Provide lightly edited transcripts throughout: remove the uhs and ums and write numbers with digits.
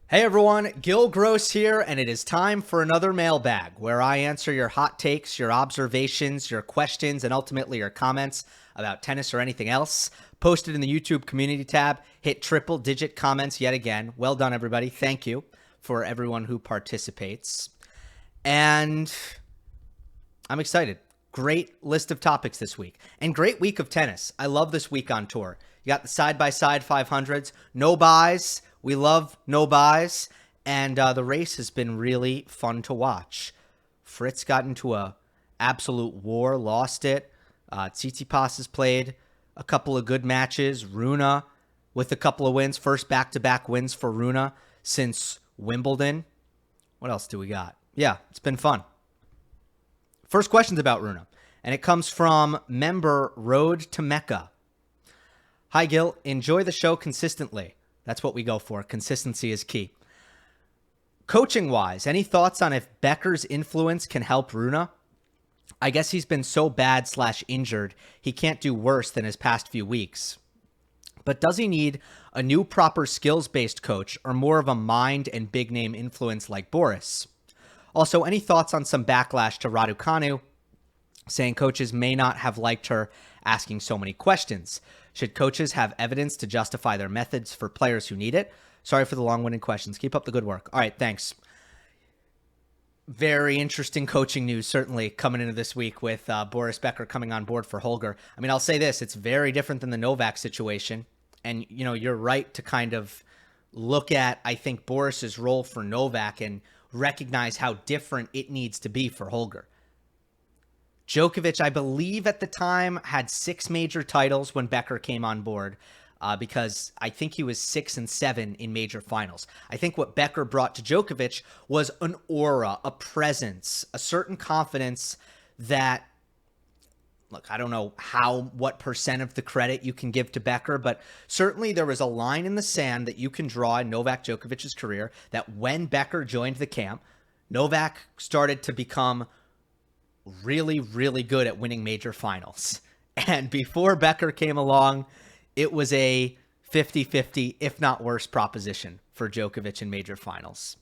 Hey everyone, Gill Gross here, and it is time for another mailbag where I answer your hot takes, your observations, your questions, and ultimately your comments about tennis or anything else. Posted in the YouTube community tab, hit triple digit comments yet again. Well done, everybody. Thank you for everyone who participates. And I'm excited. Great list of topics this week, and great week of tennis. I love this week on tour. You got the side-by-side 500s, no buys. We love no buys, and the race has been really fun to watch. Fritz got into a absolute war, lost it. Tsitsipas has played a couple of good matches. Rune with a couple of wins, first back-to-back wins for Rune since Wimbledon. What else do we got? Yeah, it's been fun. First question's about Rune, and it comes from member Road to Mecca. Hi, Gil. Enjoy the show consistently. That's what we go for. Consistency is key. Coaching-wise, any thoughts on if Becker's influence can help Rune? I guess he's been so bad/injured, he can't do worse than his past few weeks. But does he need a new proper skills-based coach or more of a mind and big-name influence like Boris? Also, any thoughts on some backlash to Raducanu, saying coaches may not have liked her asking so many questions? Should coaches have evidence to justify their methods for players who need it? Sorry for the long-winded questions. Keep up the good work. All right, thanks. Very interesting coaching news, certainly, coming into this week with Boris Becker coming on board for Holger. I mean, I'll say this. It's very different than the Novak situation. And, you know, you're right to kind of look at, I think, Boris's role for Novak and recognize how different it needs to be for Holger. Djokovic, I believe at the time, had 6 major titles when Becker came on board because I think he was 6 and 7 in major finals. I think what Becker brought to Djokovic was an aura, a presence, a certain confidence that, look, I don't know what percent of the credit you can give to Becker, but certainly there was a line in the sand that you can draw in Novak Djokovic's career that when Becker joined the camp, Novak started to become really, really good at winning major finals. And before Becker came along, it was a 50-50, if not worse, proposition for Djokovic in major finals.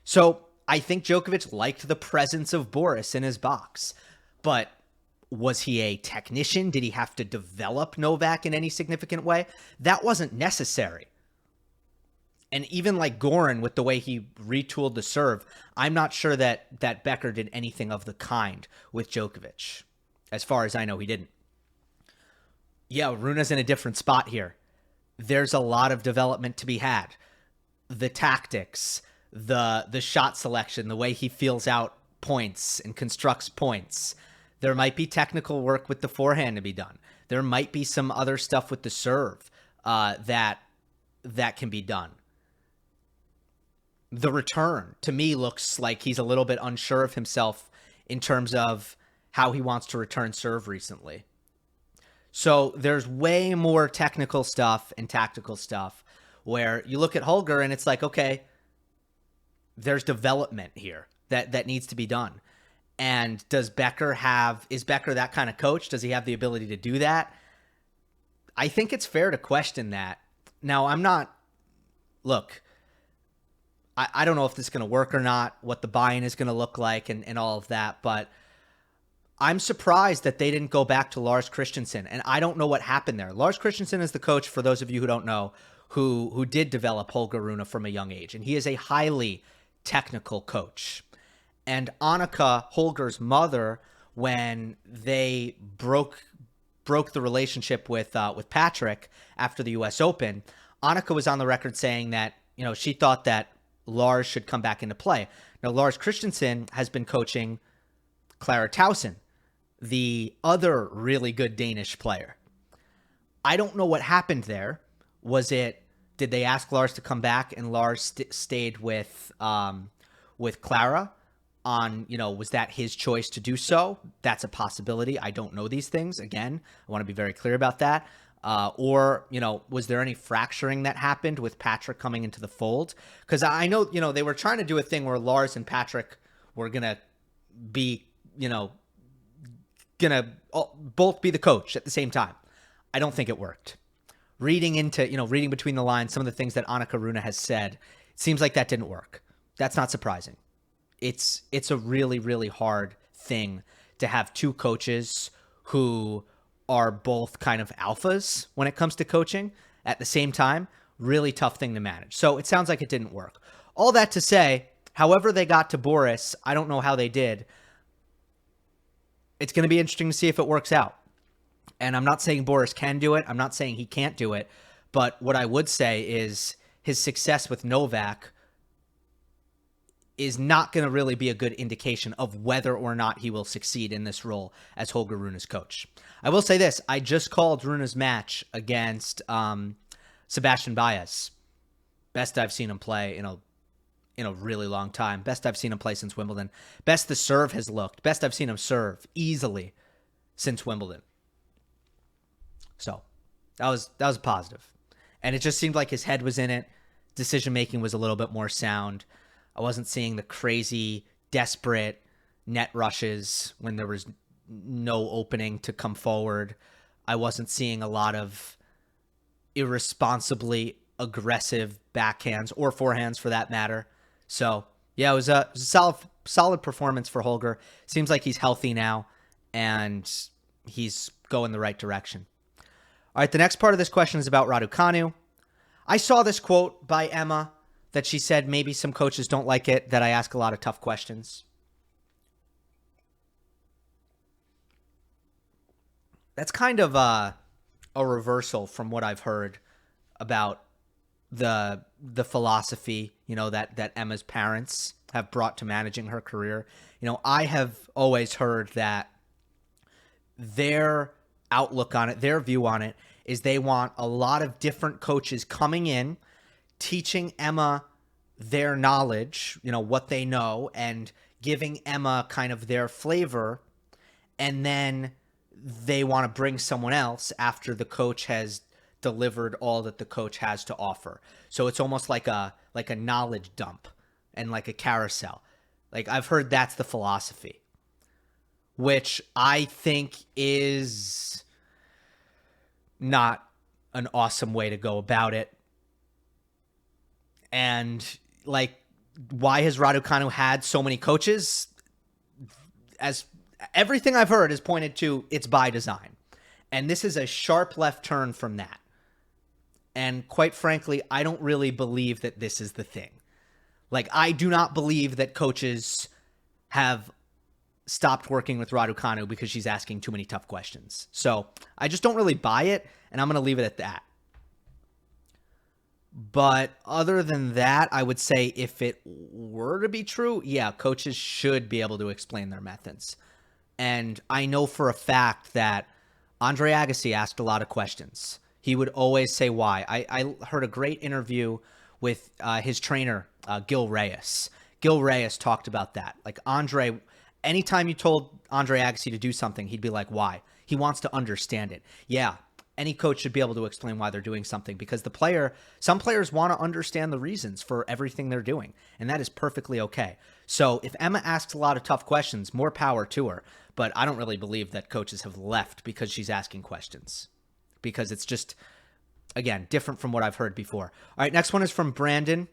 So I think Djokovic liked the presence of Boris in his box. But was he a technician? Did he have to develop Novak in any significant way? That wasn't necessary. And even like Goran, with the way he retooled the serve, I'm not sure that Becker did anything of the kind with Djokovic. As far as I know, he didn't. Yeah, Rune's in a different spot here. There's a lot of development to be had. The tactics, the shot selection, the way he feels out points and constructs points. There might be technical work with the forehand to be done. There might be some other stuff with the serve that can be done. The return, to me, looks like he's a little bit unsure of himself in terms of how he wants to return serve recently. So there's way more technical stuff and tactical stuff where you look at Holger and it's like, okay, there's development here that needs to be done. And is Becker that kind of coach? Does he have the ability to do that? I think it's fair to question that. Now, I don't know if this is going to work or not, what the buy-in is going to look like and all of that, but I'm surprised that they didn't go back to Lars Christensen, and I don't know what happened there. Lars Christensen is the coach, for those of you who don't know, who did develop Holger Rune from a young age, and he is a highly technical coach. And Annika, Holger's mother, when they broke the relationship with Patrick after the U.S. Open, Annika was on the record saying that, you know, she thought that Lars should come back into play. Now, Lars Christensen has been coaching Clara Tauson, the other really good Danish player. I don't know what happened there. Did they ask Lars to come back and Lars stayed with Clara? Was that his choice to do so? That's a possibility. I don't know these things. Again, I want to be very clear about that. Was there any fracturing that happened with Patrick coming into the fold? Because I know, they were trying to do a thing where Lars and Patrick were going to be, both be the coach at the same time. I don't think it worked. Reading between the lines, some of the things that Annika Rune has said, Seems like that didn't work. That's not surprising. It's a really, really hard thing to have two coaches who are both kind of alphas when it comes to coaching at the same time. Really tough thing to manage. So it sounds like it didn't work. All that to say, however they got to Boris, I don't know how they did. It's going to be interesting to see if it works out. And I'm not saying Boris can do it. I'm not saying he can't do it. But what I would say is his success with Novak is not going to really be a good indication of whether or not he will succeed in this role as Holger Rune's coach. I will say this. I just called Rune's match against Sebastian Baez. Best I've seen him play in a really long time. Best I've seen him play since Wimbledon. Best the serve has looked. Best I've seen him serve easily since Wimbledon. So that was a positive. And it just seemed like his head was in it. Decision-making was a little bit more sound. I wasn't seeing the crazy, desperate net rushes when there was no opening to come forward. I wasn't seeing a lot of irresponsibly aggressive backhands or forehands for that matter. So, yeah, it was a solid performance for Holger. Seems like he's healthy now, and he's going the right direction. All right, the next part of this question is about Raducanu. I saw this quote by Emma that she said maybe some coaches don't like it, that I ask a lot of tough questions. That's kind of a reversal from what I've heard about the philosophy, that Emma's parents have brought to managing her career. I have always heard that their outlook on it, their view on it, is they want a lot of different coaches coming in, teaching Emma their knowledge, what they know, and giving Emma kind of their flavor. And then they want to bring someone else after the coach has delivered all that the coach has to offer. So it's almost like a knowledge dump and like a carousel. Like, I've heard that's the philosophy, which I think is not an awesome way to go about it. And why has Raducanu had so many coaches? As everything I've heard is pointed to, it's by design. And this is a sharp left turn from that. And quite frankly, I don't really believe that this is the thing. I do not believe that coaches have stopped working with Raducanu because she's asking too many tough questions. So I just don't really buy it, and I'm going to leave it at that. But other than that, I would say if it were to be true, yeah, coaches should be able to explain their methods. And I know for a fact that Andre Agassi asked a lot of questions. He would always say why. I heard a great interview with his trainer, Gill Reyes. Gill Reyes talked about that. Andre, anytime you told Andre Agassi to do something, he'd be like, why? He wants to understand it. Yeah, any coach should be able to explain why they're doing something, because some players want to understand the reasons for everything they're doing, and that is perfectly okay. So if Emma asks a lot of tough questions, more power to her. But I don't really believe that coaches have left because she's asking questions, because it's just, again, different from what I've heard before. All right, next one is from Brandon.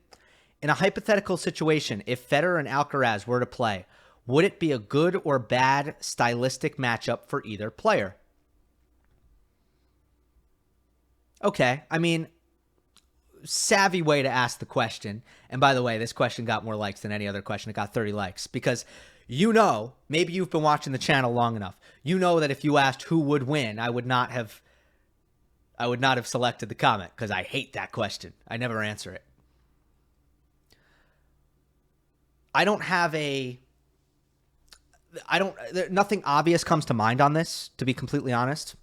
In a hypothetical situation, if Federer and Alcaraz were to play, would it be a good or bad stylistic matchup for either player? Okay, savvy way to ask the question. And by the way, this question got more likes than any other question. It got 30 likes because maybe you've been watching the channel long enough. You know that if you asked who would win, I would not have selected the comment because I hate that question. I never answer it. Nothing obvious comes to mind on this, to be completely honest.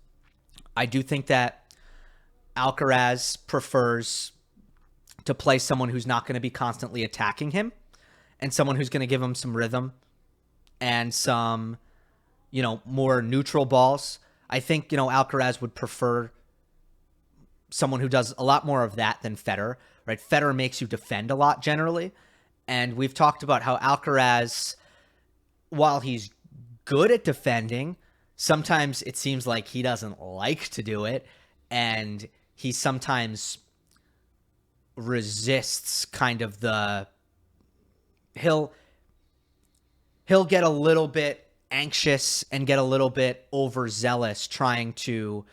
I do think that Alcaraz prefers to play someone who's not going to be constantly attacking him and someone who's going to give him some rhythm and some, more neutral balls. I think, Alcaraz would prefer someone who does a lot more of that than Federer, right? Federer makes you defend a lot generally. And we've talked about how Alcaraz, while he's good at defending, sometimes it seems like he doesn't like to do it. And he sometimes resists kind of he'll get a little bit anxious and get a little bit overzealous trying to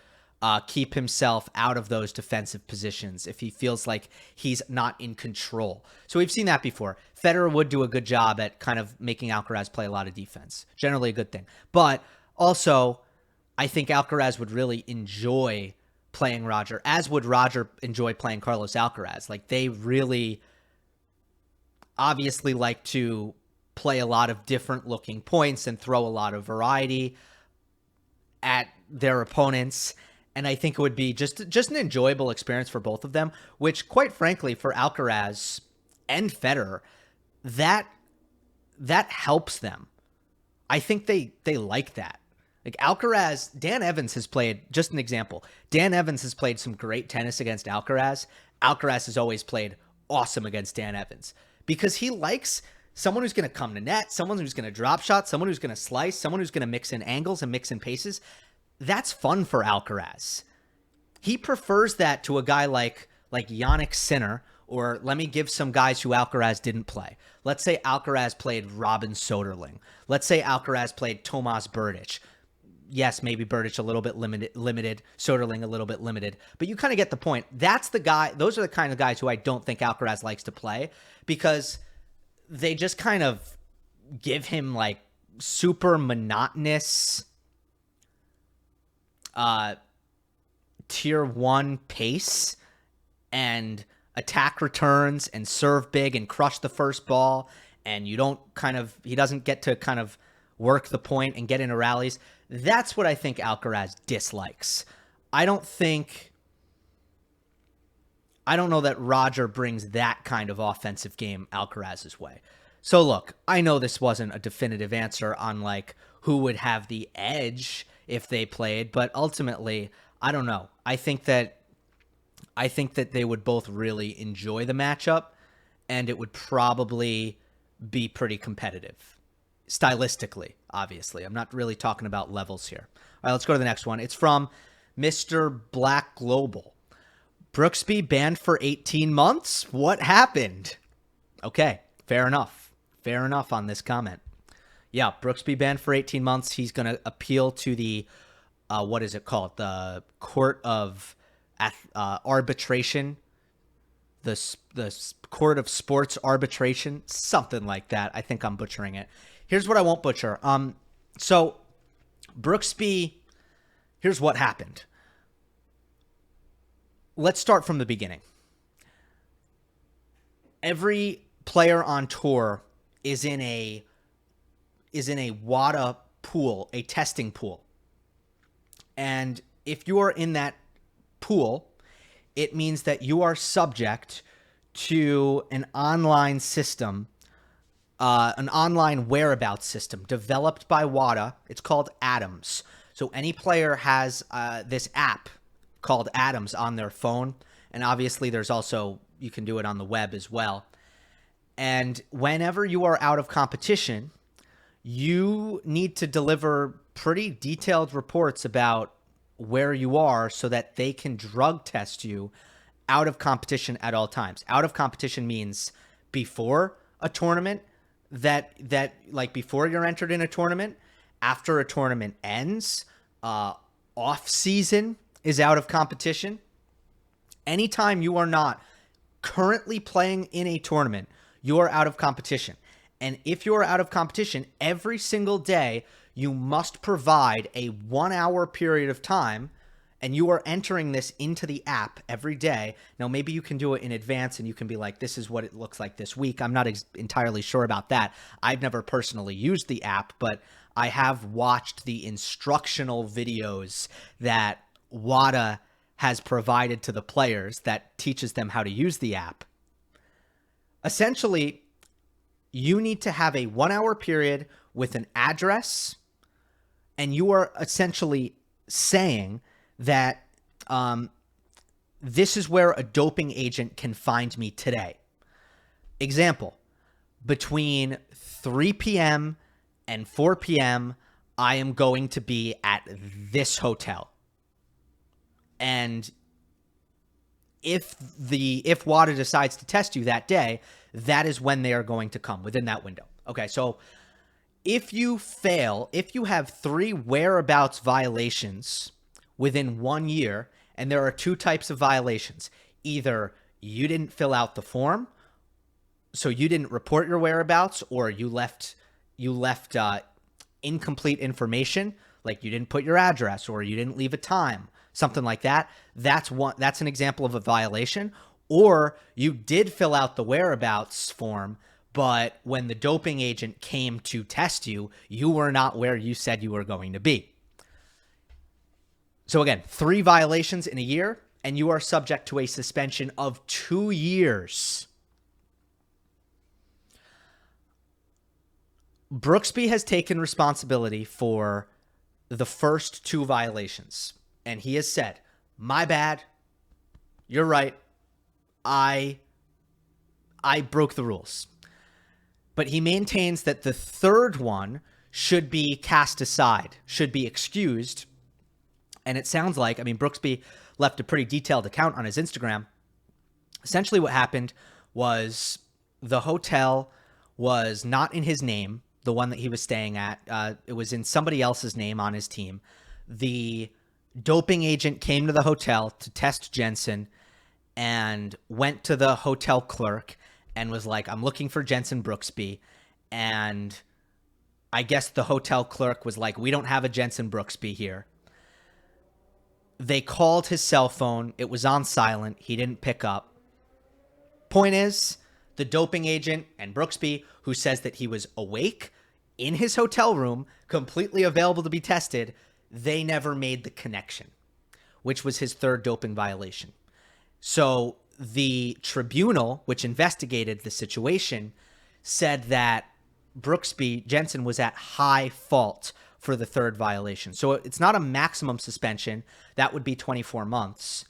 keep himself out of those defensive positions if he feels like he's not in control. So we've seen that before. Federer would do a good job at kind of making Alcaraz play a lot of defense. Generally a good thing. But also, I think Alcaraz would really enjoy playing Roger, as would Roger enjoy playing Carlos Alcaraz. Like, they really obviously like to play a lot of different looking points and throw a lot of variety at their opponents. And I think it would be just an enjoyable experience for both of them, which, quite frankly, for Alcaraz and Federer, that helps them. I think they like that. Like, Alcaraz, Dan Evans has played, just an example, Dan Evans has played some great tennis against Alcaraz. Alcaraz has always played awesome against Dan Evans because he likes someone who's going to come to net, someone who's going to drop shot, someone who's going to slice, someone who's going to mix in angles and mix in paces. That's fun for Alcaraz. He prefers that to a guy like Jannik Sinner, or let me give some guys who Alcaraz didn't play. Let's say Alcaraz played Robin Soderling. Let's say Alcaraz played Tomas Berdych. Yes, maybe Berdych a little bit limited, Soderling a little bit limited, but you kind of get the point. That's the guy. Those are the kind of guys who I don't think Alcaraz likes to play because they just kind of give him like super monotonous tier 1 pace and attack returns and serve big and crush the first ball, and he doesn't get to kind of work the point and get into rallies. That's what I think Alcaraz dislikes. I don't know that Roger brings that kind of offensive game Alcaraz's way. So look, I know this wasn't a definitive answer on like who would have the edge if they played, but ultimately, I don't know. I think that they would both really enjoy the matchup, and it would probably be pretty competitive. Stylistically, obviously. I'm not really talking about levels here. All right, let's go to the next one. It's from Mr. Black Global. Brooksby banned for 18 months? What happened? Okay, fair enough. Fair enough on this comment. Yeah, Brooksby banned for 18 months. He's going to appeal to the, what is it called? The Court of Arbitration. The Court of Sports Arbitration. Something like that. I think I'm butchering it. Here's what I won't butcher. So Brooksby, here's what happened. Let's start from the beginning. Every player on tour is in a WADA pool, a testing pool. And if you are in that pool, it means that you are subject to an online system, an online whereabouts system developed by WADA. It's called Atoms. So any player has this app called Atoms on their phone. And obviously there's also, you can do it on the web as well. And whenever you are out of competition, you need to deliver pretty detailed reports about where you are so that they can drug test you out of competition at all times. Out of competition means before a tournament, that like before you're entered in a tournament, after a tournament ends, off season is out of competition. Anytime you are not currently playing in a tournament, you are out of competition. And if you are out of competition, every single day, you must provide a 1 hour period of time, and you are entering this into the app every day. Now, maybe you can do it in advance and you can be like, this is what it looks like this week. I'm not entirely sure about that. I've never personally used the app, but I have watched the instructional videos that WADA has provided to the players that teaches them how to use the app. Essentially, you need to have a 1 hour period with an address, and you are essentially saying that this is where a doping agent can find me today. Example, between 3 p.m. and 4 p.m., I am going to be at this hotel. And if WADA decides to test you that day, that is when they are going to come within that window. Okay, so if you have 3 whereabouts violations within 1 year, and there are 2 types of violations, either you didn't fill out the form, so you didn't report your whereabouts, or you left incomplete information, like you didn't put your address or you didn't leave a time, something like that. That's an example of a violation. Or you did fill out the whereabouts form, but when the doping agent came to test you, you were not where you said you were going to be. So again, 3 violations in a year, and you are subject to a suspension of 2 years. Brooksby has taken responsibility for the first 2 violations, and he has said, my bad, you're right, I broke the rules. But he maintains that the 3rd one should be cast aside, should be excused. And it sounds like, Brooksby left a pretty detailed account on his Instagram. Essentially what happened was the hotel was not in his name, the one that he was staying at. It was in somebody else's name on his team. The doping agent came to the hotel to test Jenson and went to the hotel clerk and was like, I'm looking for Jenson Brooksby. And I guess the hotel clerk was like, we don't have a Jenson Brooksby here. They called his cell phone. It was on silent. He didn't pick up. Point is, the doping agent and Brooksby, who says that he was awake in his hotel room, completely available to be tested, they never made the connection, which was his 3rd doping violation. So the tribunal, which investigated the situation, said that Jenson was at high fault for the 3rd violation. So it's not a maximum suspension. That would be 24 months.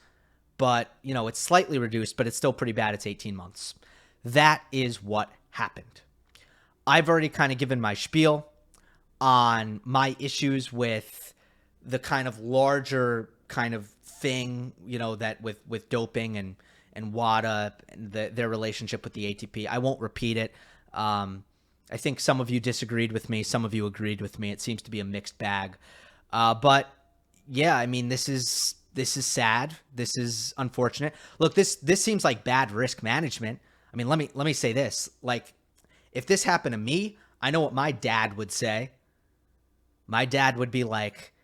But, it's slightly reduced, but it's still pretty bad. It's 18 months. That is what happened. I've already kind of given my spiel on my issues with the kind of larger kind of thing, that with doping and WADA and their relationship with the ATP. I won't repeat it. I think some of you disagreed with me. Some of you agreed with me. It seems to be a mixed bag. But yeah, this is sad. This is unfortunate. Look, this seems like bad risk management. Let me say this. Like, if this happened to me, I know what my dad would say. My dad would be like,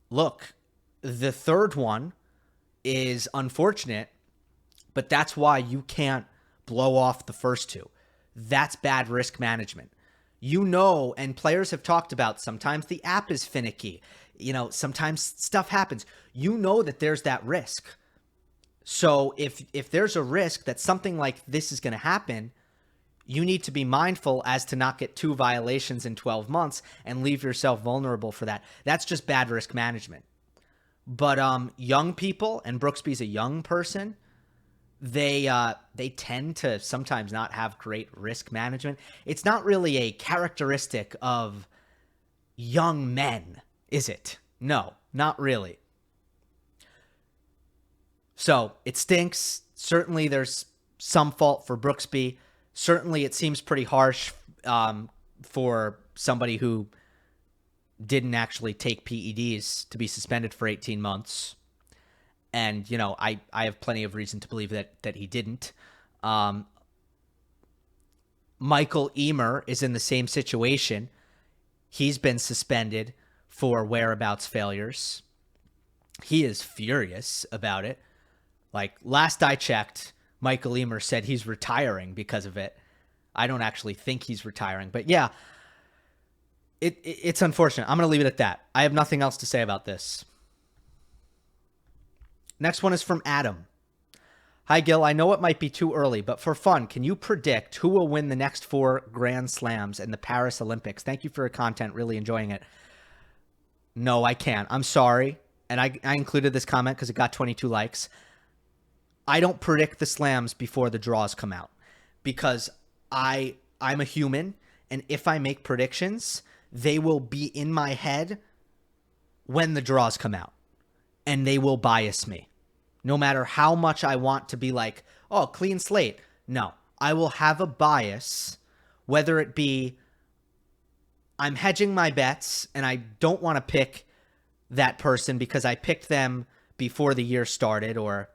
look, the 3rd one is unfortunate, but that's why you can't blow off the first 2. That's bad risk management. And players have talked about sometimes the app is finicky. Sometimes stuff happens. That there's that risk. So if there's a risk that something like this is going to happen, you need to be mindful as to not get 2 violations in 12 months and leave yourself vulnerable for that. That's just bad risk management. But young people, and Brooksby's a young person, they tend to sometimes not have great risk management. It's not really a characteristic of young men, is it? No, not really. So it stinks. Certainly there's some fault for Brooksby. Certainly it seems pretty harsh for somebody who didn't actually take PEDs to be suspended for 18 months. And, I have plenty of reason to believe that he didn't. Michael Emer is in the same situation. He's been suspended for whereabouts failures. He is furious about it. Like, last I checked, Michael Emer said he's retiring because of it. I don't actually think he's retiring. But yeah, it's unfortunate. I'm going to leave it at that. I have nothing else to say about this. Next one is from Adam. Hi, Gill. I know it might be too early, but for fun, can you predict who will win the next 4 Grand Slams and the Paris Olympics? Thank you for your content. Really enjoying it. No, I can't. I'm sorry. And I included this comment because it got 22 likes. I don't predict the slams before the draws come out because I'm a human, and if I make predictions, they will be in my head when the draws come out, and they will bias me. no matter how much I want to be like, oh, clean slate. No, I will have a bias, whether it be I'm hedging my bets and I don't want to pick that person because I picked them before the year started, or,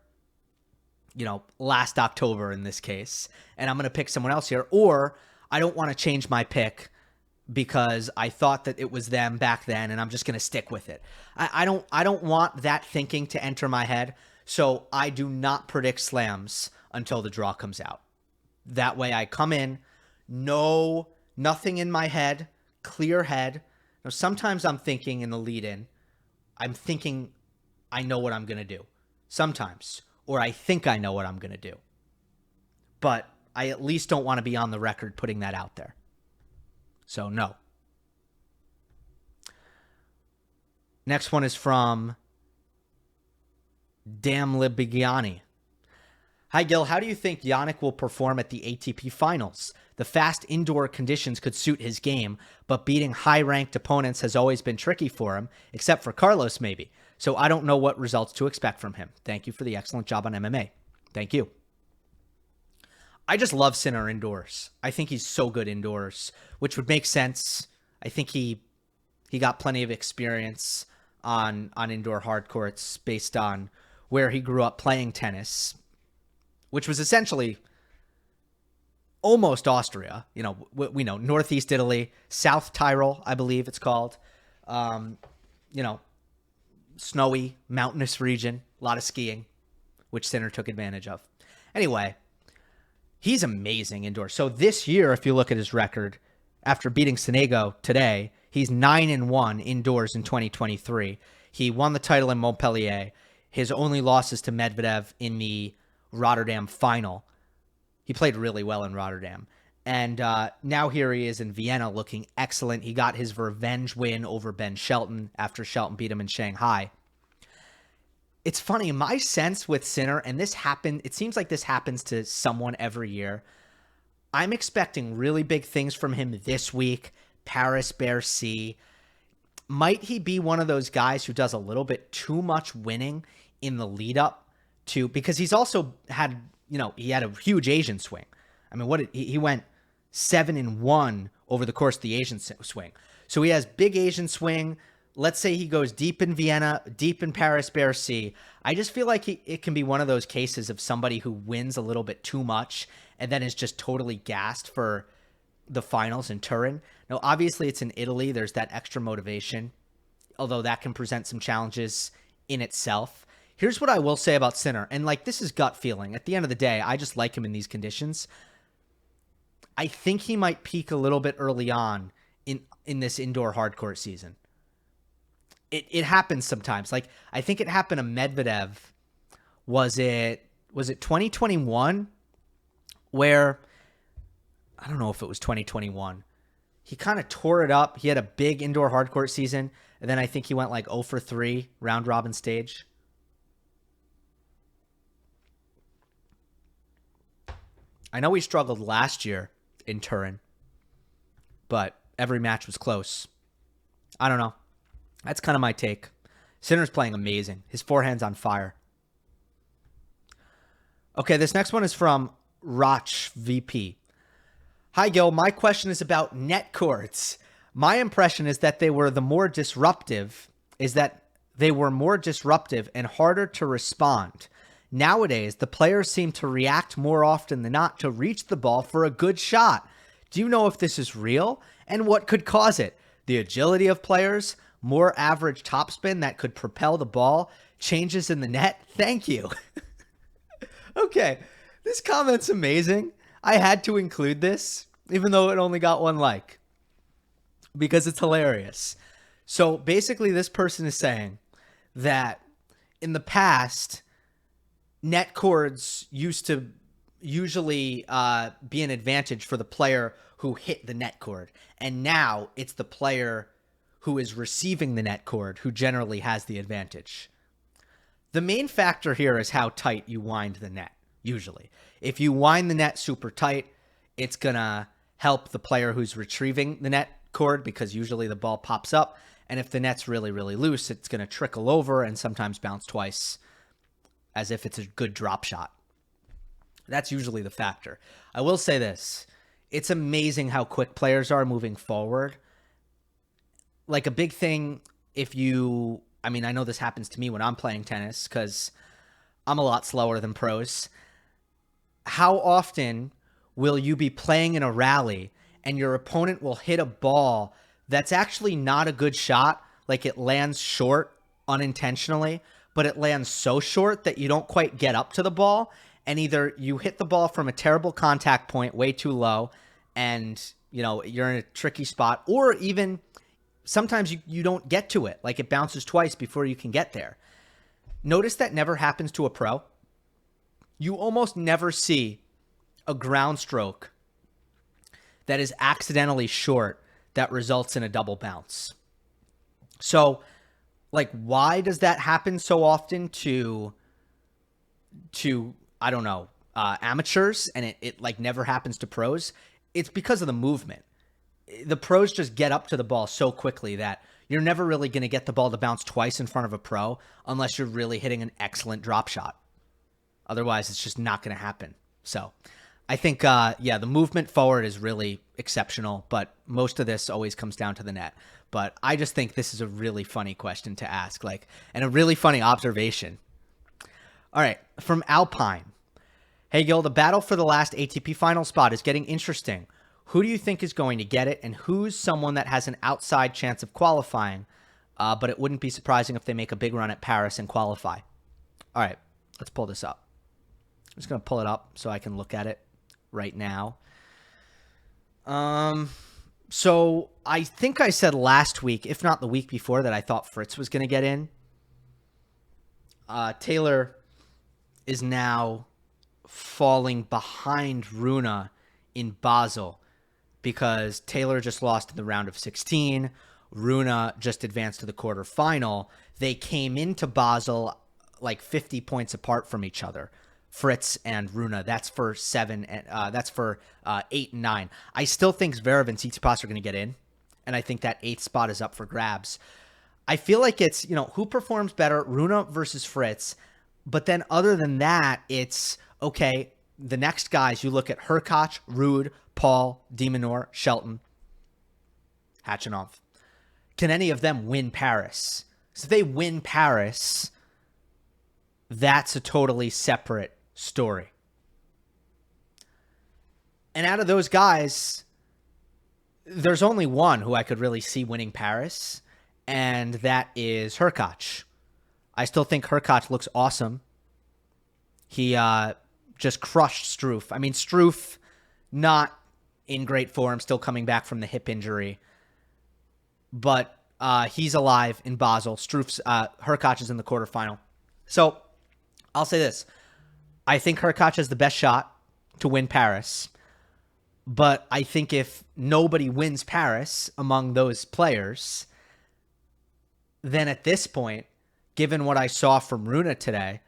last October in this case, and I'm going to pick someone else here, or I don't want to change my pick because I thought that it was them back then and I'm just going to stick with it. I don't want that thinking to enter my head, so I do not predict slams until the draw comes out. That way I come in, nothing in my head, clear head. Now, sometimes I'm thinking in the lead-in, I'm thinking I know what I'm going to do. Sometimes. Or I think I know what I'm going to do. But I at least don't want to be on the record putting that out there. So, no. Next one is from Dam Libigiani. Hi, Gil. How do you think Jannik will perform at the ATP Finals? The fast indoor conditions could suit his game, but beating high-ranked opponents has always been tricky for him, except for Carlos maybe. So I don't know what results to expect from him. Thank you for the excellent job on MMA. Thank you. I just love Sinner indoors. I think he's so good indoors, which would make sense. I think he got plenty of experience on indoor hard courts based on where he grew up playing tennis, which was essentially almost Austria. We know Northeast Italy, South Tyrol, I believe it's called. Snowy, mountainous region, a lot of skiing, which Sinner took advantage of. Anyway, he's amazing indoors. So this year, if you look at his record, after beating Sonego today, he's 9-1 indoors in 2023. He won the title in Montpellier. His only losses to Medvedev in the Rotterdam final. He played really well in Rotterdam. And now here he is in Vienna looking excellent. He got his revenge win over Ben Shelton after Shelton beat him in Shanghai. It's funny, my sense with Sinner, and it seems like this happens to someone every year. I'm expecting really big things from him this week. Paris-Bercy. Might he be one of those guys who does a little bit too much winning in the lead up to, because he's also had, he had a huge Asian swing. I mean, he went 7-1 over the course of the Asian swing. So he has big Asian swing. Let's say he goes deep in Vienna, deep in Paris-Bercy. I just feel like it can be one of those cases of somebody who wins a little bit too much and then is just totally gassed for the finals in Turin. Now, obviously, it's in Italy. There's that extra motivation, although that can present some challenges in itself. Here's what I will say about Sinner, and this is gut feeling. At the end of the day, I just like him in these conditions. I think he might peak a little bit early on in this indoor hardcourt season. It happens sometimes. I think it happened to Medvedev. Was it 2021? Where, I don't know if it was 2021. He kind of tore it up. He had a big indoor hardcourt season, and then I think he went 0 for 3 round robin stage. I know he struggled last year in Turin, but every match was close. I don't know. That's kind of my take. Sinner's playing amazing. His forehand's on fire. Okay, this next one is from Roch VP. Hi, Gil. My question is about Netcords. My impression is that they were more disruptive and harder to respond. Nowadays, the players seem to react more often than not to reach the ball for a good shot. Do you know if this is real and what could cause it? The agility of players, more average topspin that could propel the ball, changes in the net? Thank you. Okay, this comment's amazing. I had to include this, even though it only got 1 like, because it's hilarious. So basically, this person is saying that in the past, Netcords used to usually be an advantage for the player who hit the net cord. And now it's the player who is receiving the net cord who generally has the advantage. The main factor here is how tight you wind the net, usually. If you wind the net super tight, it's going to help the player who's retrieving the net cord because usually the ball pops up. And if the net's really, really loose, it's going to trickle over and sometimes bounce twice. as if it's a good drop shot. That's usually the factor. I will say this. It's amazing how quick players are moving forward. Like a big thing, I know this happens to me when I'm playing tennis because I'm a lot slower than pros. How often will you be playing in a rally and your opponent will hit a ball that's actually not a good shot, like it lands short unintentionally, but it lands so short that you don't quite get up to the ball, and either you hit the ball from a terrible contact point way too low and you're in a tricky spot, or even sometimes you don't get to it, like it bounces twice before you can get there. Notice that never happens to a pro. You almost never see a ground stroke that is accidentally short that results in a double bounce. So, like, why does that happen so often to I don't know, amateurs, and it like never happens to pros? It's because of the movement. The pros just get up to the ball so quickly that you're never really going to get the ball to bounce twice in front of a pro unless you're really hitting an excellent drop shot. Otherwise, it's just not going to happen. So I think, the movement forward is really exceptional, but most of this always comes down to the net. But I just think this is a really funny question to ask, and a really funny observation. All right, from Alpine. Hey, Gill, the battle for the last ATP final spot is getting interesting. Who do you think is going to get it, and who's someone that has an outside chance of qualifying, but it wouldn't be surprising if they make a big run at Paris and qualify? All right, let's pull this up. I'm just going to pull it up so I can look at it right now. So I think I said last week, if not the week before, that I thought Fritz was going to get in. Taylor is now falling behind Rune in Basel because Taylor just lost in the round of 16. Rune just advanced to the quarterfinal. They came into Basel like 50 points apart from each other. Fritz and Rune. That's for 7 and that's for 8 and 9. I still think Zverev and Tsitsipas are going to get in, and I think that 8th spot is up for grabs. I feel like it's, who performs better, Rune versus Fritz. But then other than that, it's, okay, the next guys, you look at Hurkacz, Ruud, Paul, de Minaur, Shelton, Khachanov. Can any of them win Paris? So if they win Paris, that's a totally separate story. And out of those guys, there's only one who I could really see winning Paris, and that is Hurkacz. I still think Hurkacz looks awesome. He just crushed Struff. I mean, Struff not in great form, still coming back from the hip injury, but he's alive in Basel. Hurkacz is in the quarterfinal. So I'll say this. I think Hurkacz has the best shot to win Paris, but I think if nobody wins Paris among those players, then at this point, given what I saw from Rune today,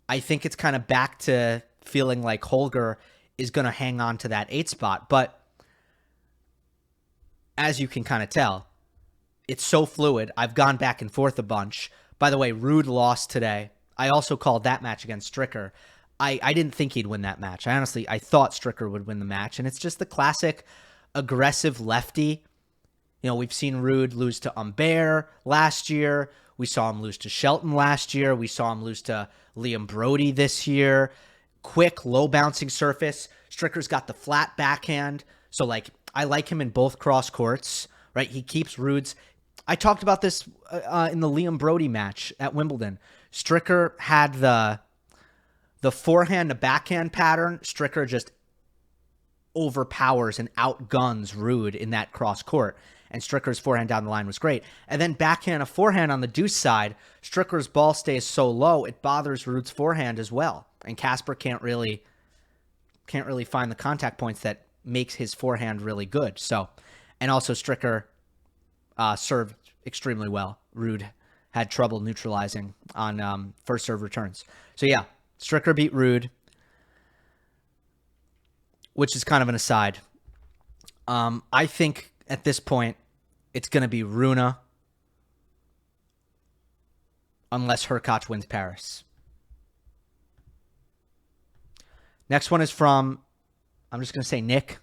I think it's kind of back to feeling like Holger is going to hang on to that 8th spot. But as you can kind of tell, it's so fluid. I've gone back and forth a bunch. By the way, Ruud lost today. I also called that match against Stricker. I didn't think he'd win that match. I thought Stricker would win the match. And it's just the classic aggressive lefty. We've seen Ruud lose to Humbert last year. We saw him lose to Shelton last year. We saw him lose to Liam Brody this year. Quick, low bouncing surface. Stricker's got the flat backhand. So, I like him in both cross courts, right? He keeps Ruud's. I talked about this in the Liam Brody match at Wimbledon. Stricker had the forehand to backhand pattern. Stricker just overpowers and outguns Ruud in that cross court. And Stricker's forehand down the line was great. And then backhand a forehand on the deuce side, Stricker's ball stays so low, it bothers Ruud's forehand as well. And Casper can't really find the contact points that makes his forehand really good. So, and also Stricker served extremely well. Ruud had trouble neutralizing on first serve returns. So yeah, Stricker beat Ruud, which is kind of an aside. I think at this point, it's going to be Rune unless Hurkacz wins Paris. Next one is from, I'm just going to say Nick.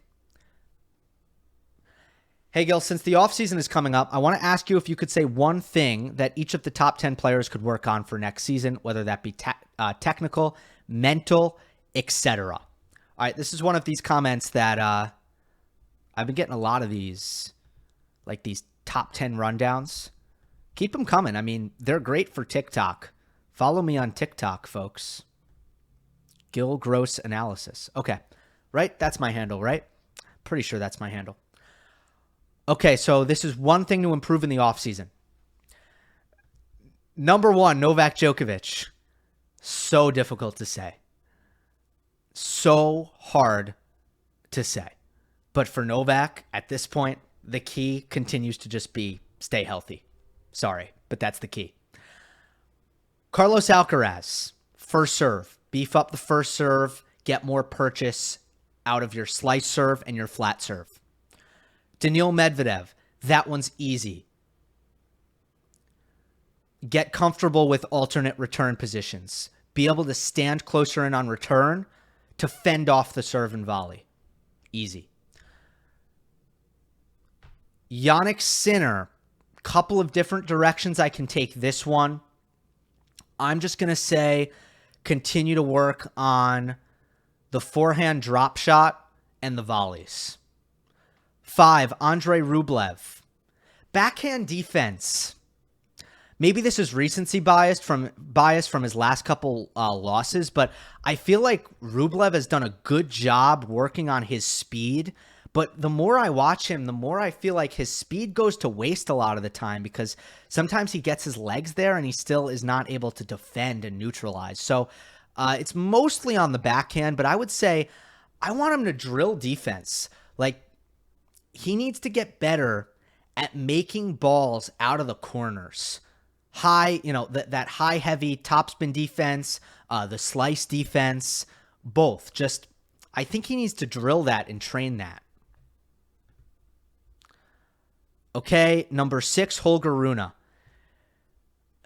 Hey, Gill, since the offseason is coming up, I want to ask you if you could say one thing that each of the top 10 players could work on for next season, whether that be technical, mental, etc. All right, this is one of these comments that I've been getting a lot of these, like these top 10 rundowns. Keep them coming. I mean, they're great for TikTok. Follow me on TikTok, folks. Gill Gross Analysis. Okay, right? That's my handle, right? Pretty sure that's my handle. Okay, so this is one thing to improve in the offseason. Number one, Novak Djokovic. So difficult to say. So hard to say. But for Novak, at this point, the key continues to just be stay healthy. Sorry, but that's the key. Carlos Alcaraz, first serve. Beef up the first serve. Get more purchase out of your slice serve and your flat serve. Daniil Medvedev, that one's easy. Get comfortable with alternate return positions. Be able to stand closer in on return to fend off the serve and volley. Easy. Jannik Sinner, couple of different directions I can take this one. I'm just going to say continue to work on the forehand drop shot and the volleys. 5, Andrei Rublev. Backhand defense. Maybe this is recency bias from his last couple losses, but I feel like Rublev has done a good job working on his speed. But the more I watch him, the more I feel like his speed goes to waste a lot of the time because sometimes he gets his legs there and he still is not able to defend and neutralize. So it's mostly on the backhand, but I would say I want him to drill defense. Like, he needs to get better at making balls out of the corners. High, that high, heavy topspin defense, the slice defense, both. Just, I think he needs to drill that and train that. Okay, number 6, Holger Rune.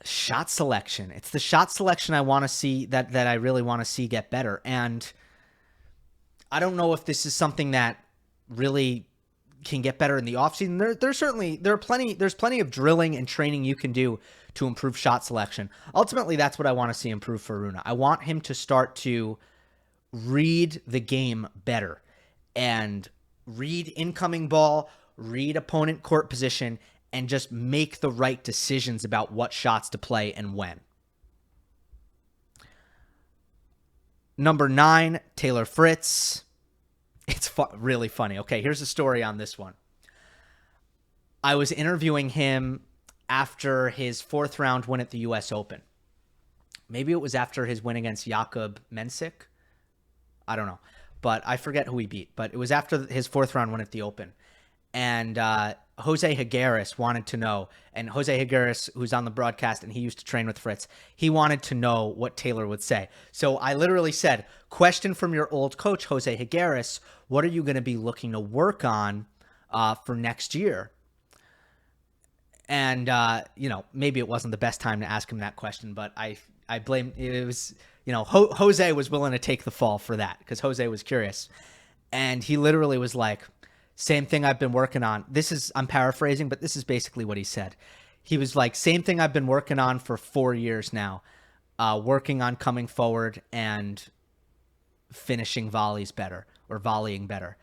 Shot selection. It's the shot selection I want to see, that I really want to see get better. And I don't know if this is something that really can get better in the offseason. There's plenty of drilling and training you can do to improve shot selection. Ultimately, that's what I want to see improve for Rune. I want him to start to read the game better and read incoming ball, read opponent court position, and just make the right decisions about what shots to play and when. Number 9, Taylor Fritz. It's really funny. Okay, here's a story on this one. I was interviewing him after his 4th round win at the U.S. Open. Maybe it was after his win against Jakub Mensik. I don't know. But I forget who he beat. But it was after his 4th round win at the Open. And Jose Higueras wanted to know, and Jose Higueras, who's on the broadcast, and he used to train with Fritz, he wanted to know what Taylor would say. So I literally said, question from your old coach, Jose Higueras, what are you going to be looking to work on for next year? And, maybe it wasn't the best time to ask him that question, but I blame, it was, Jose was willing to take the fall for that because Jose was curious. And he literally was like, same thing I've been working on. I'm paraphrasing, but this is basically what he said. He was like, same thing I've been working on for 4 years now, working on coming forward and finishing volleys better or volleying better.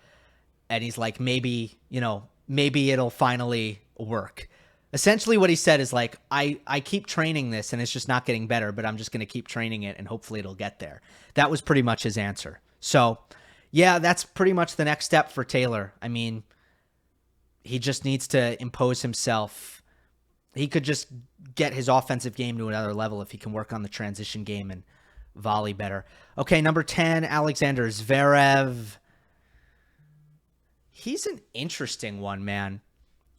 And he's like, maybe it'll finally work. Essentially what he said is like, I keep training this and it's just not getting better, but I'm just going to keep training it and hopefully it'll get there. That was pretty much his answer. So yeah, that's pretty much the next step for Taylor. I mean, he just needs to impose himself. He could just get his offensive game to another level if he can work on the transition game and volley better. Okay, number 10, Alexander Zverev. He's an interesting one, man.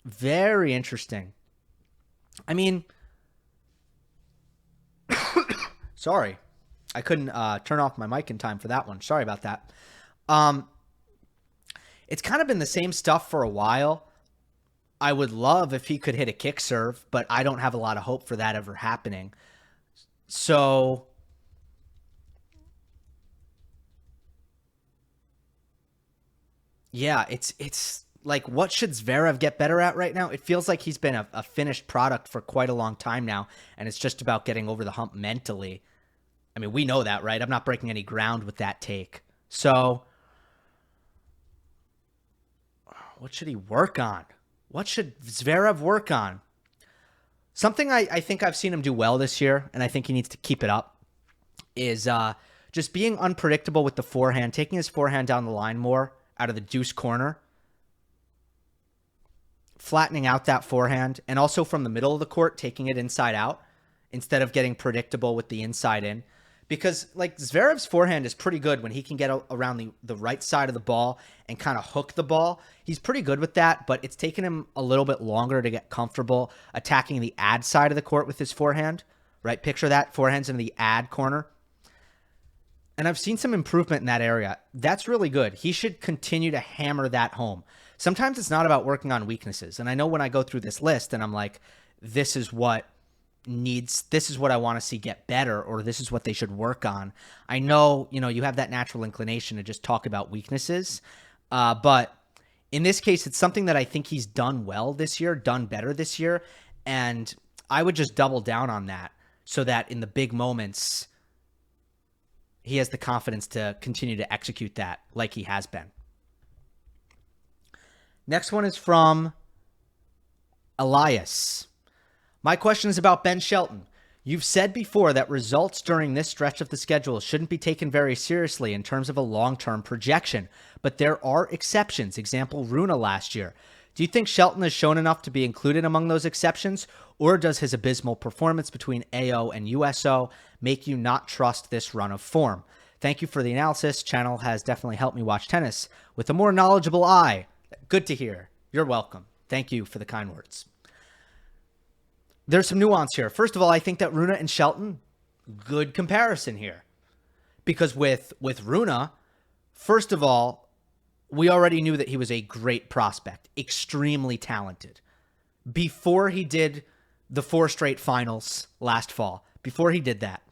Very interesting. I mean, sorry. I couldn't turn off my mic in time for that one. Sorry about that. It's kind of been the same stuff for a while. I would love if he could hit a kick serve, but I don't have a lot of hope for that ever happening. So Yeah, it's like, what should Zverev get better at right now? It feels like he's been a finished product for quite a long time now, and it's just about getting over the hump mentally. I mean, we know that, right? I'm not breaking any ground with that take. So, what should he work on? What should Zverev work on? Something I think I've seen him do well this year, and I think he needs to keep it up, is just being unpredictable with the forehand, taking his forehand down the line more out of the deuce corner, flattening out that forehand, and also from the middle of the court, taking it inside out instead of getting predictable with the inside in. Because like Zverev's forehand is pretty good when he can get around the right side of the ball and kind of hook the ball. He's pretty good with that, but it's taken him a little bit longer to get comfortable attacking the ad side of the court with his forehand, right? Picture that, forehand's in the ad corner. And I've seen some improvement in that area. That's really good. He should continue to hammer that home. Sometimes it's not about working on weaknesses. And I know when I go through this list and I'm like, this is what I want to see get better, or this is what they should work on. I know, you have that natural inclination to just talk about weaknesses. But in this case, it's something that I think he's done well this year, done better this year. And I would just double down on that so that in the big moments, he has the confidence to continue to execute that like he has been. Next one is from Elias. My question is about Ben Shelton. You've said before that results during this stretch of the schedule shouldn't be taken very seriously in terms of a long-term projection, but there are exceptions. Example, Rune last year. Do you think Shelton has shown enough to be included among those exceptions, or does his abysmal performance between AO and USO make you not trust this run of form? Thank you for the analysis. Channel has definitely helped me watch tennis with a more knowledgeable eye. Good to hear. You're welcome. Thank you for the kind words. There's some nuance here. First of all, I think that Rune and Shelton, good comparison here. Because with Rune, first of all, we already knew that he was a great prospect, extremely talented. Before he did the 4 straight finals last fall, before he did that,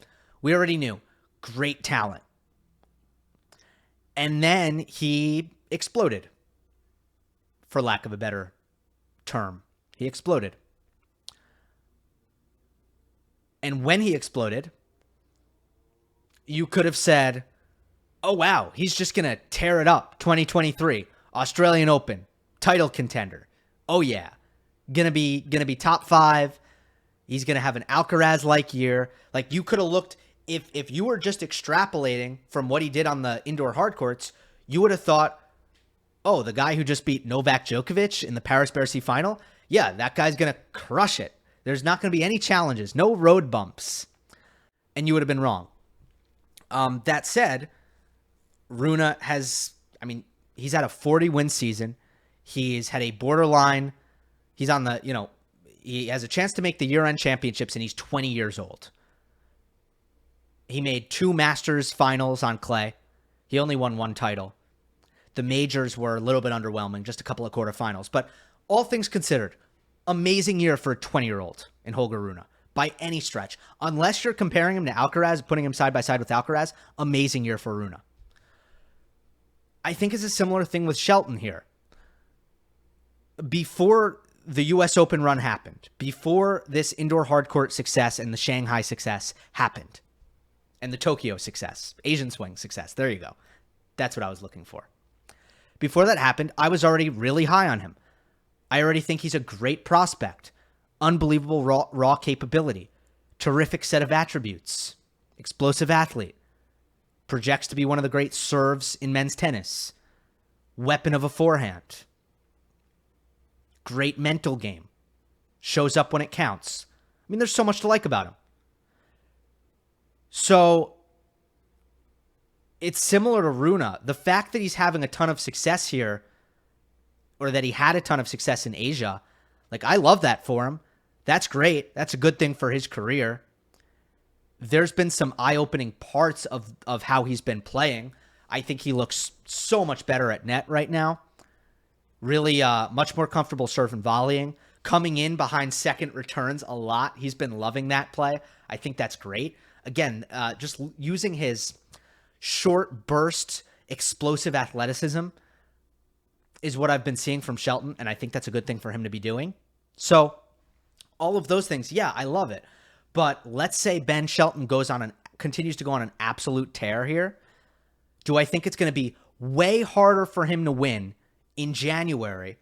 we already knew great talent. And then he exploded, for lack of a better term. He exploded. And when he exploded, you could have said, oh, wow, he's just going to tear it up. 2023, Australian Open, title contender. Oh, yeah, gonna be top 5. He's going to have an Alcaraz-like year. Like, you could have looked, if you were just extrapolating from what he did on the indoor hard courts, you would have thought, oh, the guy who just beat Novak Djokovic in the Paris-Bercy final, yeah, that guy's going to crush it. There's not going to be any challenges, no road bumps. And you would have been wrong. That said, Rune has, he's had a 40-win season. He's had a borderline, he's on the, he has a chance to make the year-end championships, and he's 20 years old. He made 2 Masters finals on clay. He only won 1 title. The majors were a little bit underwhelming, just a couple of quarterfinals. But all things considered, amazing year for a 20-year-old in Holger Rune by any stretch. Unless you're comparing him to Alcaraz, putting him side by side with Alcaraz, amazing year for Rune. I think it's a similar thing with Shelton here. Before the US Open run happened, before this indoor hardcourt success and the Shanghai success happened, and the Tokyo success, Asian swing success, there you go. That's what I was looking for. Before that happened, I was already really high on him. I already think he's a great prospect. Unbelievable raw capability. Terrific set of attributes. Explosive athlete. Projects to be one of the great serves in men's tennis. Weapon of a forehand. Great mental game. Shows up when it counts. There's so much to like about him. So, it's similar to Rune. The fact that he's having a ton of success here, or that he had a ton of success in Asia, I love that for him. That's great. That's a good thing for his career. There's been some eye-opening parts of how he's been playing. I think he looks so much better at net right now. Really much more comfortable serve and volleying. Coming in behind second returns a lot. He's been loving that play. I think that's great. Again, just using his short burst, explosive athleticism is what I've been seeing from Shelton, and I think that's a good thing for him to be doing. So all of those things, yeah, I love it. But let's say Ben Shelton continues to go on an absolute tear here. Do I think it's going to be way harder for him to win in January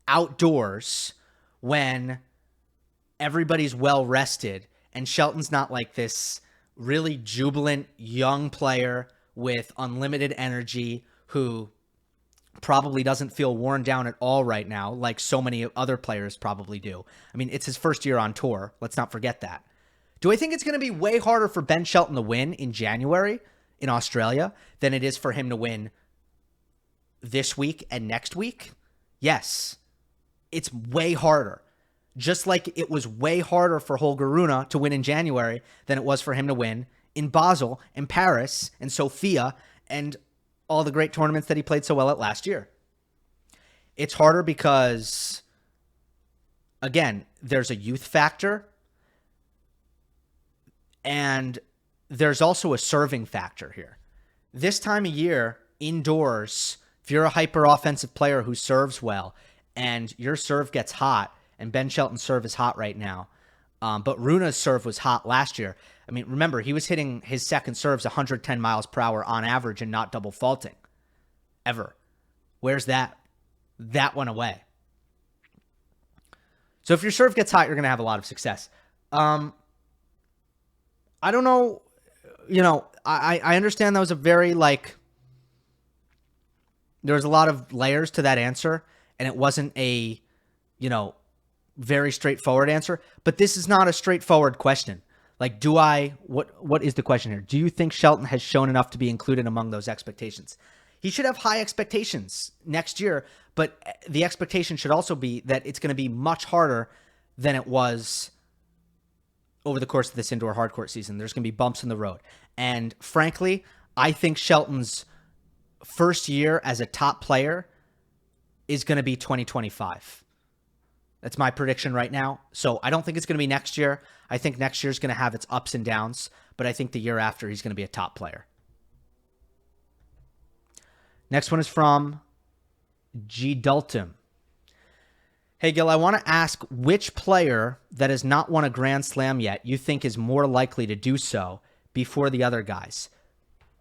outdoors when everybody's well rested and Shelton's not like this really jubilant young player with unlimited energy who probably doesn't feel worn down at all right now, like so many other players probably do? I mean, it's his first year on tour. Let's not forget that. Do I think it's going to be way harder for Ben Shelton to win in January in Australia than it is for him to win this week and next week? Yes. It's way harder. Just like it was way harder for Holger Rune to win in January than it was for him to win in Basel and Paris and Sofia and all the great tournaments that he played so well at last year. It's harder because, again, there's a youth factor and there's also a serving factor here. This time of year, indoors, if you're a hyper offensive player who serves well and your serve gets hot, and Ben Shelton's serve is hot right now, but Rune's serve was hot last year. I mean, remember, he was hitting his second serves 110 miles per hour on average and not double faulting. Ever. Where's that? That went away. So if your serve gets hot, you're going to have a lot of success. I don't know. I understand that was a very, there was a lot of layers to that answer, and it wasn't a, very straightforward answer. But this is not a straightforward question. What is the question here? Do you think Shelton has shown enough to be included among those expectations? He should have high expectations next year, but the expectation should also be that it's going to be much harder than it was over the course of this indoor hardcourt season. There's going to be bumps in the road. And frankly, I think Shelton's first year as a top player is going to be 2025. That's my prediction right now. So I don't think it's going to be next year. I think next year is going to have its ups and downs, but I think the year after he's going to be a top player. Next one is from G. Dalton. Hey, Gill, I want to ask which player that has not won a Grand Slam yet you think is more likely to do so before the other guys.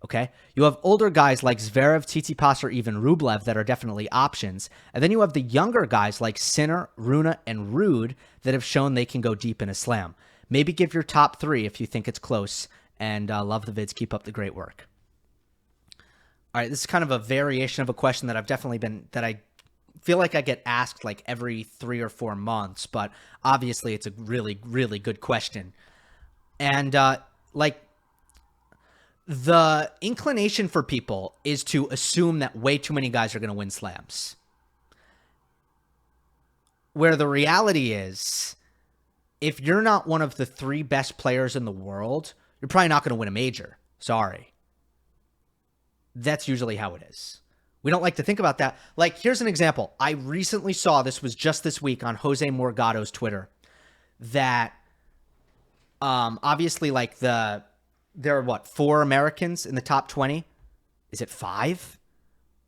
Okay? You have older guys like Zverev, Tsitsipas, or even Rublev that are definitely options. And then you have the younger guys like Sinner, Rune, and Rude that have shown they can go deep in a slam. Maybe give your top three if you think it's close. And love the vids. Keep up the great work. All right, this is kind of a variation of a question that I feel like I get asked like every 3 or 4 months. But obviously it's a really, really good question. And the inclination for people is to assume that way too many guys are going to win slams. Where the reality is, if you're not one of the 3 best players in the world, you're probably not going to win a major. Sorry. That's usually how it is. We don't like to think about that. Like, here's an example. I recently saw, this was just this week on Jose Morgado's Twitter, that obviously there are 4 Americans in the top 20? Is it 5?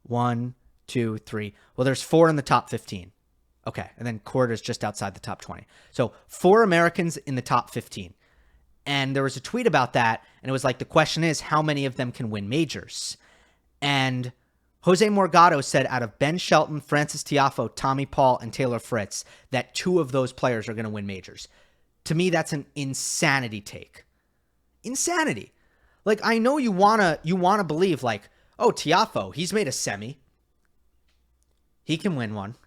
1, 2, 3. Well, there's 4 in the top 15. Okay. And then Korda's just outside the top 20. So 4 Americans in the top 15. And there was a tweet about that. And it was like, the question is, how many of them can win majors? And Jose Morgado said out of Ben Shelton, Francis Tiafoe, Tommy Paul, and Taylor Fritz, that 2 of those players are going to win majors. To me, that's an insanity take. Insanity. Like, I know you wanna believe like, oh, Tiafoe, he's made a semi. He can win one.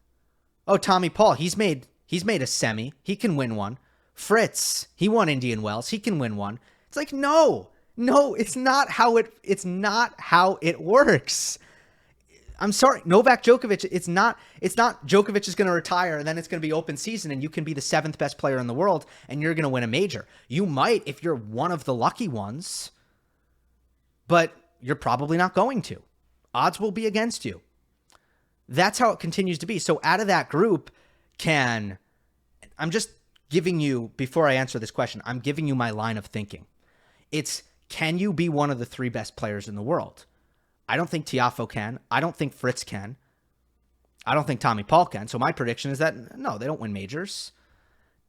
Oh, Tommy Paul, he's made a semi. He can win one. Fritz, he won Indian Wells. He can win one. It's like, no, it's not how it works. I'm sorry, Novak Djokovic, it's not Djokovic is going to retire and then it's going to be open season and you can be the 7th best player in the world and you're going to win a major. You might if you're one of the lucky ones, but you're probably not going to. Odds will be against you. That's how it continues to be. So out of that group, I'm just giving you, before I answer this question, I'm giving you my line of thinking. It's, can you be one of the 3 best players in the world? I don't think Tiafoe can. I don't think Fritz can. I don't think Tommy Paul can. So my prediction is that, no, they don't win majors.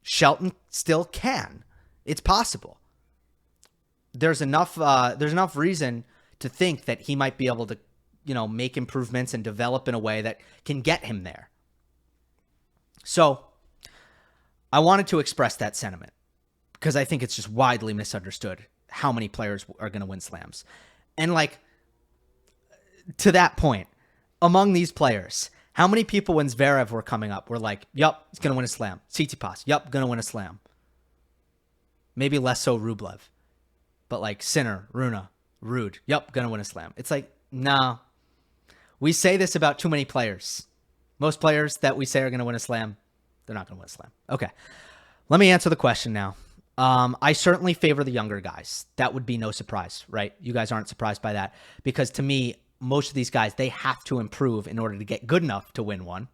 Shelton still can. It's possible. There's enough reason to think that he might be able to, make improvements and develop in a way that can get him there. So I wanted to express that sentiment because I think it's just widely misunderstood how many players are going to win slams. And to that point, among these players, how many people when Zverev were coming up were like, yup, he's going to win a slam. Tsitsipas, yup, going to win a slam. Maybe less so Rublev. But Sinner, Rune, Rude, yup, going to win a slam. It's no. We say this about too many players. Most players that we say are going to win a slam, they're not going to win a slam. Okay, let me answer the question now. I certainly favor the younger guys. That would be no surprise, right? You guys aren't surprised by that because to me, most of these guys, they have to improve in order to get good enough to win one.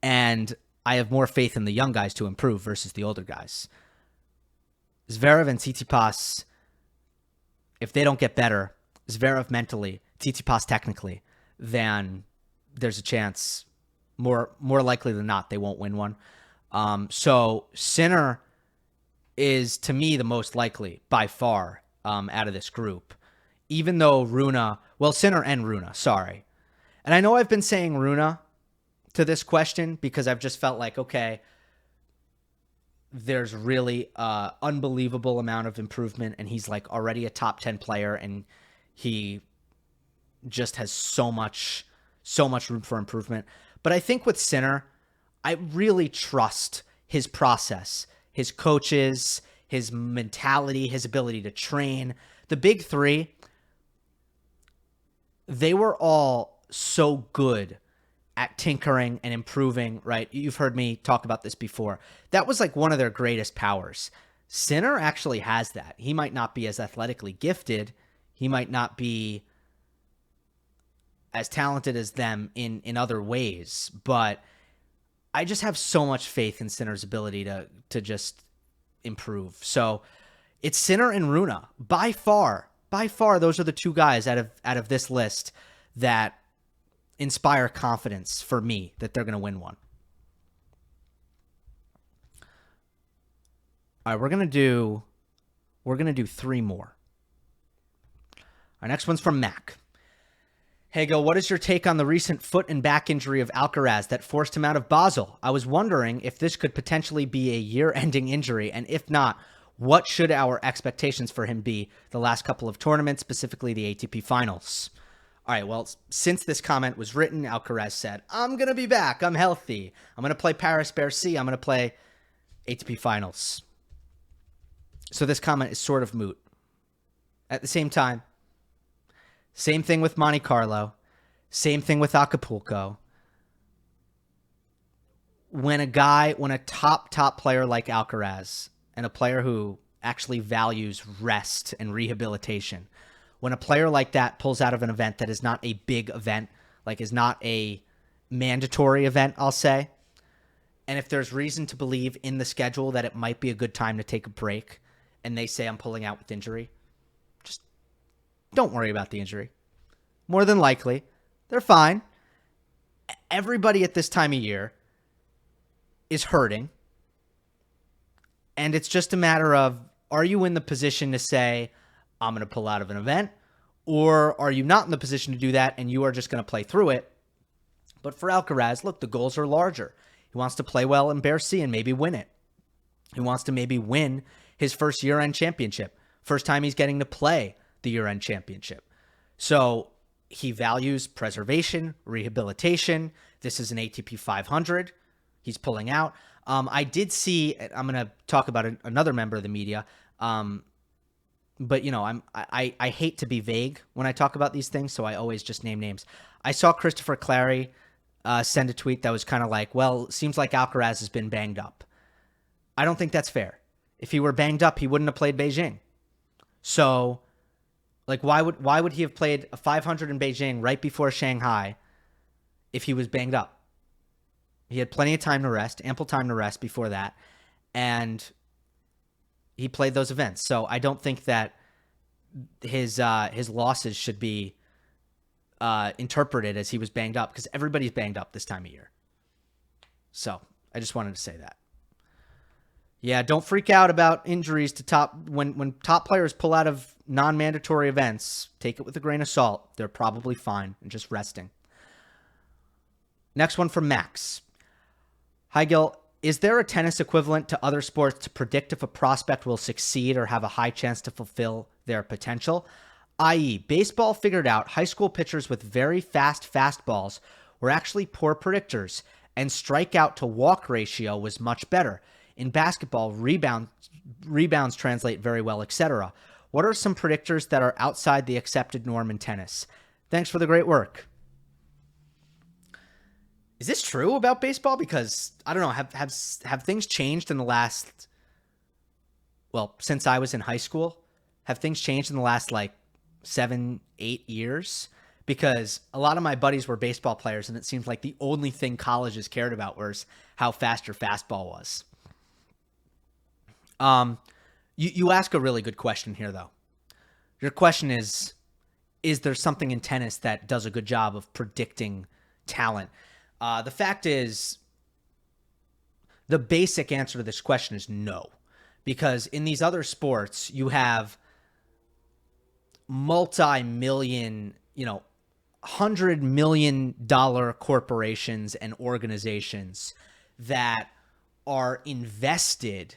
And I have more faith in the young guys to improve versus the older guys. Zverev and Tsitsipas, if they don't get better, Zverev mentally, Tsitsipas technically, then there's a chance, more likely than not, they won't win one. So Sinner is, to me, the most likely by far out of this group. Even though Sinner and Rune, sorry. And I know I've been saying Rune to this question because I've just felt okay, there's really unbelievable amount of improvement and he's already a top 10 player and he just has so much room for improvement. But I think with Sinner, I really trust his process, his coaches, his mentality, his ability to train. The big three, they were all so good at tinkering and improving, right? You've heard me talk about this before. That was one of their greatest powers. Sinner actually has that. He might not be as athletically gifted. He might not be as talented as them in other ways, but I just have so much faith in Sinner's ability to just improve. So it's Sinner and Rune. By far, those are the two guys out of this list that inspire confidence for me that they're going to win one. All right, we're going to do three more. Our next one's from Mac. Hey, Gill, what is your take on the recent foot and back injury of Alcaraz that forced him out of Basel? I was wondering if this could potentially be a year-ending injury, and if not, what should our expectations for him be the last couple of tournaments, specifically the ATP Finals? All right, well, since this comment was written, Alcaraz said, I'm going to be back. I'm healthy. I'm going to play Paris-Bercy. I'm going to play ATP Finals. So this comment is sort of moot. At the same time, same thing with Monte Carlo. Same thing with Acapulco. When a top player like Alcaraz and a player who actually values rest and rehabilitation, when a player like that pulls out of an event that is not a big event, is not a mandatory event, I'll say, and if there's reason to believe in the schedule that it might be a good time to take a break, and they say I'm pulling out with injury, just don't worry about the injury. More than likely, they're fine. Everybody at this time of year is hurting. And it's just a matter of, are you in the position to say, I'm going to pull out of an event? Or are you not in the position to do that and you are just going to play through it? But for Alcaraz, look, the goals are larger. He wants to play well in Bercy and maybe win it. He wants to maybe win his first year-end championship. First time he's getting to play the year-end championship. So he values preservation, rehabilitation. This is an ATP 500. He's pulling out. I did see, I'm going to talk about another member of the media, but I hate to be vague when I talk about these things, so I always just name names. I saw Christopher Clary send a tweet that was kind of well, it seems like Alcaraz has been banged up. I don't think that's fair. If he were banged up, he wouldn't have played Beijing. So, why would he have played a 500 in Beijing right before Shanghai if he was banged up? He had plenty of time to rest, ample time to rest before that, and he played those events. So I don't think that his losses should be interpreted as he was banged up, because everybody's banged up this time of year. So I just wanted to say that. Yeah, don't freak out about injuries to top when top players pull out of non-mandatory events. Take it with a grain of salt. They're probably fine and just resting. Next one from Max. Hi, Gill. Is there a tennis equivalent to other sports to predict if a prospect will succeed or have a high chance to fulfill their potential? I.e., baseball figured out high school pitchers with very fast fastballs were actually poor predictors, and strikeout to walk ratio was much better. In basketball, rebounds translate very well, etc. What are some predictors that are outside the accepted norm in tennis? Thanks for the great work. Is this true about baseball? Because I don't know, have things changed in the last, well, since I was in high school? Have things changed in the last 7-8 years? Because a lot of my buddies were baseball players, and it seemed like the only thing colleges cared about was how fast your fastball was. You ask a really good question here, though. Your question is there something in tennis that does a good job of predicting talent? The fact is, the basic answer to this question is no. Because in these other sports, you have multi-million, $100 million corporations and organizations that are invested,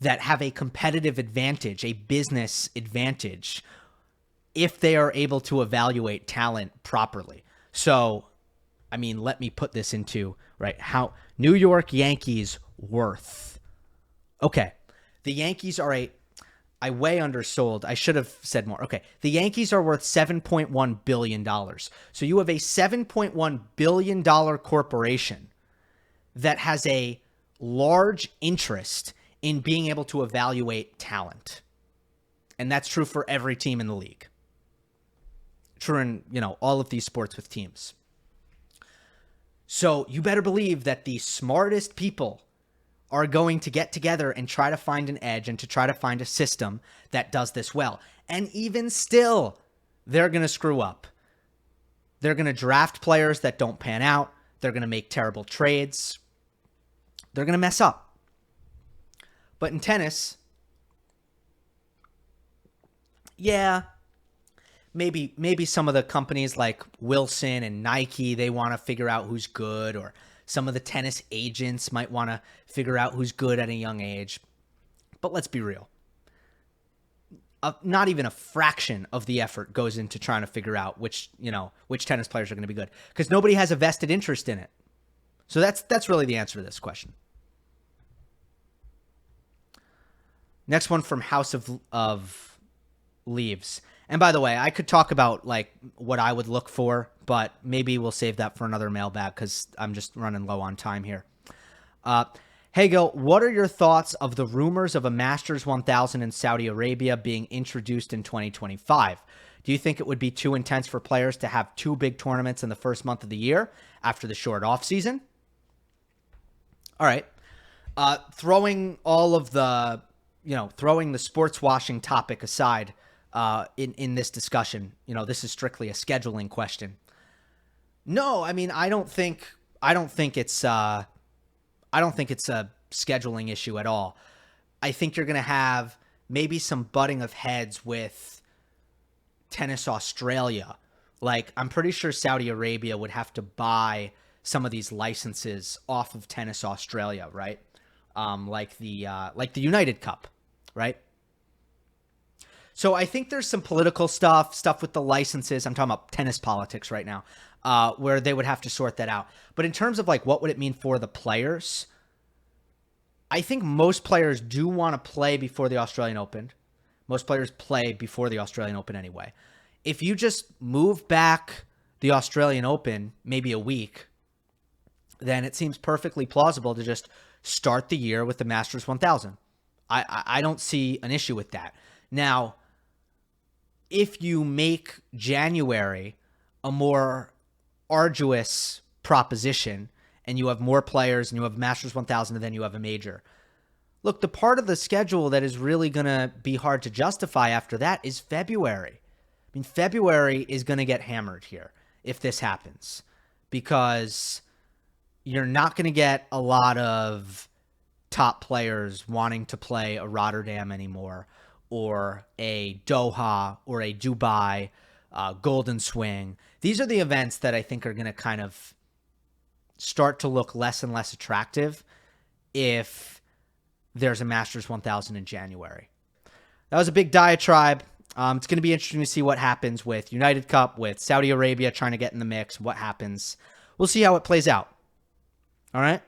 that have a competitive advantage, a business advantage, if they are able to evaluate talent properly. So, let me put this into, how New York Yankees worth. Okay, the Yankees are I way undersold. I should have said more. Okay, the Yankees are worth $7.1 billion. So you have a $7.1 billion corporation that has a large interest in being able to evaluate talent. And that's true for every team in the league. True in, all of these sports with teams. So you better believe that the smartest people are going to get together and try to find an edge and to try to find a system that does this well. And even still, they're going to screw up. They're going to draft players that don't pan out. They're going to make terrible trades. They're going to mess up. But in tennis, yeah, maybe some of the companies like Wilson and Nike, they want to figure out who's good, or some of the tennis agents might want to figure out who's good at a young age. But let's be real. Not even a fraction of the effort goes into trying to figure out which tennis players are going to be good, because nobody has a vested interest in it. So that's really the answer to this question. Next one from House of Leaves. And by the way, I could talk about what I would look for, but maybe we'll save that for another mailbag because I'm just running low on time here. Hey, Gil, what are your thoughts of the rumors of a Masters 1000 in Saudi Arabia being introduced in 2025? Do you think it would be too intense for players to have two big tournaments in the first month of the year after the short off season? All right. Throwing all of the, throwing the sports washing topic aside, in this discussion, this is strictly a scheduling question. No, I don't think it's a scheduling issue at all. I think you're going to have maybe some butting of heads with Tennis Australia. I'm pretty sure Saudi Arabia would have to buy some of these licenses off of Tennis Australia, right? Like the United Cup, right? So I think there's some political stuff with the licenses. I'm talking about tennis politics right now, where they would have to sort that out. But in terms of what would it mean for the players, I think most players do want to play before the Australian Open. Most players play before the Australian Open anyway. If you just move back the Australian Open maybe a week, then it seems perfectly plausible to just start the year with the Masters 1000. I don't see an issue with that. Now, if you make January a more arduous proposition and you have more players and you have Masters 1000 and then you have a major, look, the part of the schedule that is really going to be hard to justify after that is February. February is going to get hammered here. if this happens, because you're not going to get a lot of top players wanting to play a Rotterdam anymore, or a Doha, or a Dubai, Golden Swing. These are the events that I think are going to kind of start to look less and less attractive if there's a Masters 1000 in January. That was a big diatribe. It's going to be interesting to see what happens with United Cup, with Saudi Arabia trying to get in the mix, what happens. We'll see how it plays out. All right.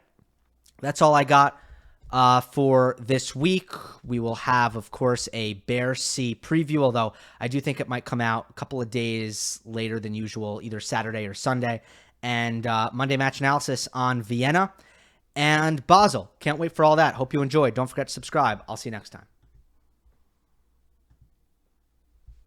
That's all I got for this week. We will have, of course, a Bear C preview, although I do think it might come out a couple of days later than usual, either Saturday or Sunday. And Monday match analysis on Vienna and Basel. Can't wait for all that. Hope you enjoyed. Don't forget to subscribe. I'll see you next time.